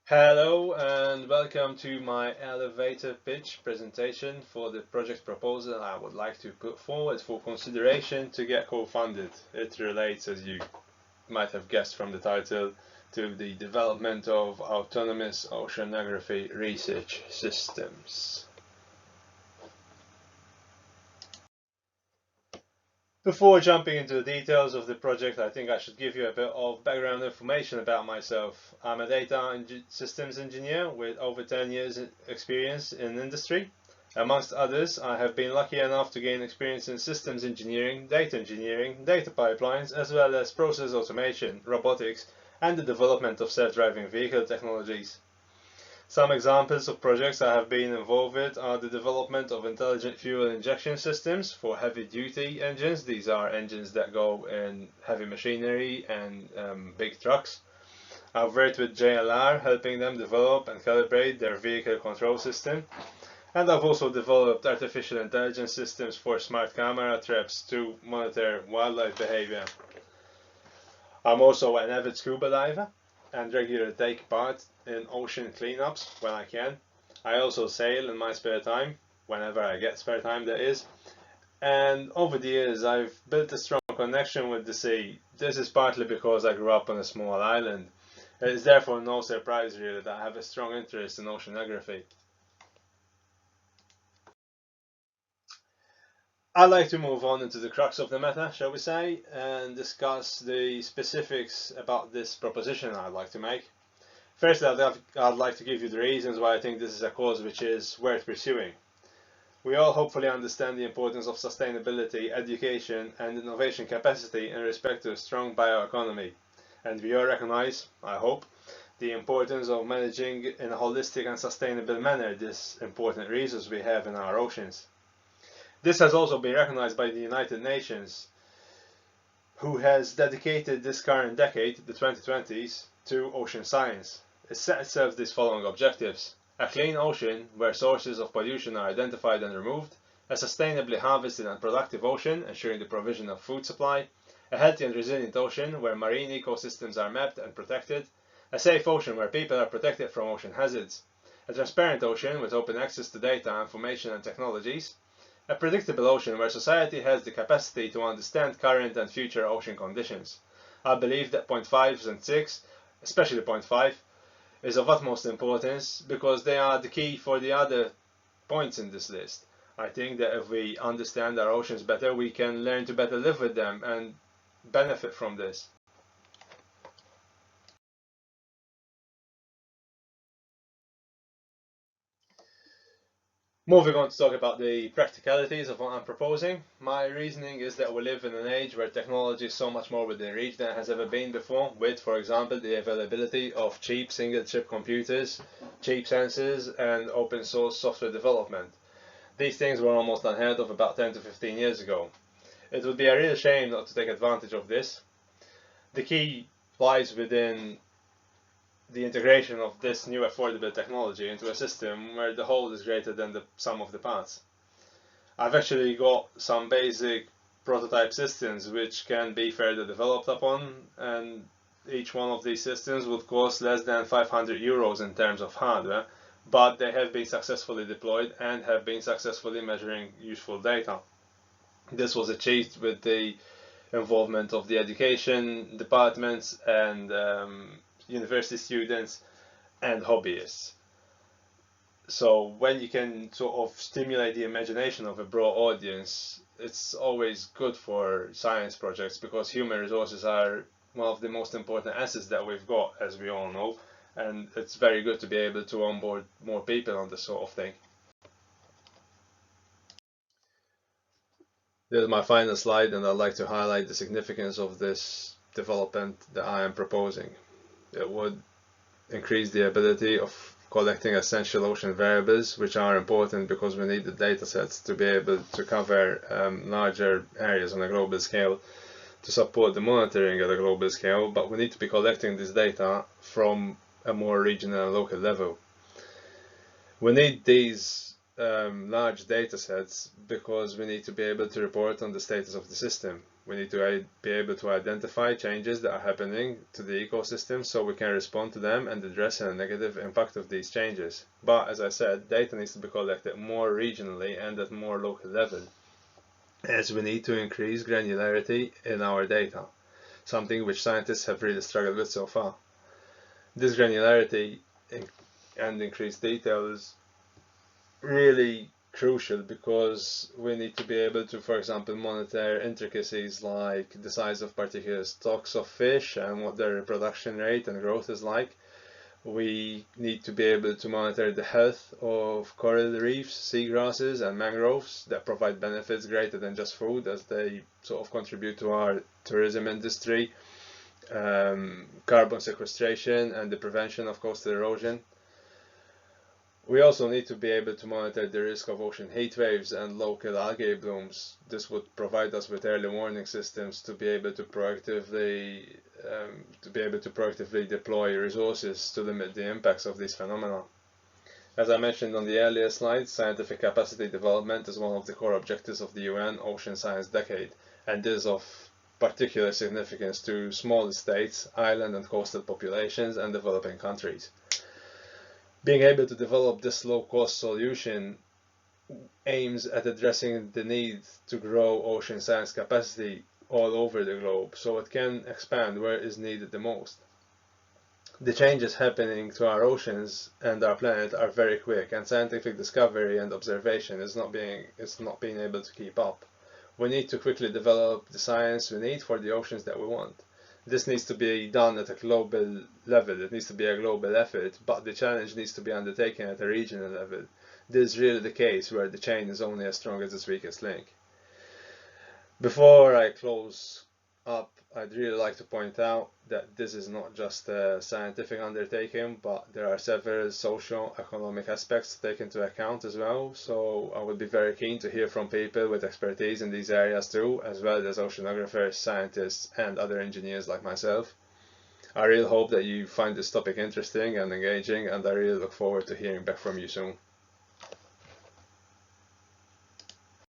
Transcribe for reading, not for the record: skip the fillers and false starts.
Hello and welcome to my elevator pitch presentation for the project proposal I would like to put forward for consideration to get co-funded. It relates, as you might have guessed from the title, to the development of autonomous oceanography research systems. Before jumping into the details of the project, I think I should give you a bit of background information about myself. I'm a data systems engineer with over 10 years experience in industry. Amongst others, I have been lucky enough to gain experience in systems engineering, data pipelines, as well as process automation, robotics, and the development of self-driving vehicle technologies. Some examples of projects I have been involved with are the development of intelligent fuel injection systems for heavy-duty engines. These are engines that go in heavy machinery and big trucks. I've worked with JLR, helping them develop and calibrate their vehicle control system. And I've also developed artificial intelligence systems for smart camera traps to monitor wildlife behavior. I'm also an avid scuba diver and regularly take part in ocean cleanups when I can. I also sail in my spare time, whenever I get spare time that is. And over the years I've built a strong connection with the sea. This is partly because I grew up on a small island. It is therefore no surprise really that I have a strong interest in oceanography. I'd like to move on into the crux of the matter, shall we say, and discuss the specifics about this proposition I'd like to make. Firstly, I'd like to give you the reasons why I think this is a cause which is worth pursuing. We all hopefully understand the importance of sustainability, education and innovation capacity in respect to a strong bioeconomy. And we all recognize, I hope, the importance of managing in a holistic and sustainable manner these important resources we have in our oceans. This has also been recognized by the United Nations, who has dedicated this current decade, the 2020s, to ocean science. It set itself these following objectives: a clean ocean where sources of pollution are identified and removed, a sustainably harvested and productive ocean ensuring the provision of food supply, a healthy and resilient ocean where marine ecosystems are mapped and protected, a safe ocean where people are protected from ocean hazards, a transparent ocean with open access to data, information and technologies, a predictable ocean where society has the capacity to understand current and future ocean conditions. I believe that point 5 and 6, especially point 5, is of utmost importance because they are the key for the other points in this list. I think that if we understand our oceans better, we can learn to better live with them and benefit from this. Moving on to talk about the practicalities of what I'm proposing, my reasoning is that we live in an age where technology is so much more within reach than it has ever been before, with, for example, the availability of cheap single-chip computers, cheap sensors, and open source software development. These things were almost unheard of about 10 to 15 years ago. It would be a real shame not to take advantage of this. The key lies within the integration of this new affordable technology into a system where the whole is greater than the sum of the parts. I've actually got some basic prototype systems which can be further developed upon, and each one of these systems would cost less than 500 euros in terms of hardware, but they have been successfully deployed and have been successfully measuring useful data. This was achieved with the involvement of the education departments and university students and hobbyists. So when you can sort of stimulate the imagination of a broad audience, it's always good for science projects because human resources are one of the most important assets that we've got, as we all know, and it's very good to be able to onboard more people on this sort of thing. This is my final slide, and I'd like to highlight the significance of this development that I am proposing. It would increase the ability of collecting essential ocean variables, which are important because we need the data sets to be able to cover larger areas on a global scale to support the monitoring at a global scale, but we need to be collecting this data from a more regional and local level. We need these large data sets because we need to be able to report on the status of the system. We need to be able to identify changes that are happening to the ecosystem so we can respond to them and address the negative impact of these changes. But as I said, data needs to be collected more regionally and at more local level, as we need to increase granularity in our data, something which scientists have really struggled with so far. This granularity and increased detail is really crucial because we need to be able to, for example, monitor intricacies like the size of particular stocks of fish and what their reproduction rate and growth is like. We need to be able to monitor the health of coral reefs, seagrasses and mangroves that provide benefits greater than just food, as they sort of contribute to our tourism industry, carbon sequestration and the prevention of coastal erosion. We also need to be able to monitor the risk of ocean heat waves and local algae blooms. This would provide us with early warning systems to be able to proactively deploy resources to limit the impacts of these phenomena. As I mentioned on the earlier slides, scientific capacity development is one of the core objectives of the UN Ocean Science Decade, and is of particular significance to smaller states, island and coastal populations, and developing countries. Being able to develop this low-cost solution aims at addressing the need to grow ocean science capacity all over the globe, so it can expand where it is needed the most. The changes happening to our oceans and our planet are very quick, and scientific discovery and observation is not being able to keep up. We need to quickly develop the science we need for the oceans that we want. This needs to be done at a global level. It needs to be a global effort, but the challenge needs to be undertaken at a regional level. This is really the case where the chain is only as strong as its weakest link. Before I close up, I'd really like to point out that this is not just a scientific undertaking, but there are several socio-economic aspects to take into account as well. So I would be very keen to hear from people with expertise in these areas too, as well as oceanographers, scientists, and other engineers like myself. I really hope that you find this topic interesting and engaging, and I really look forward to hearing back from you soon.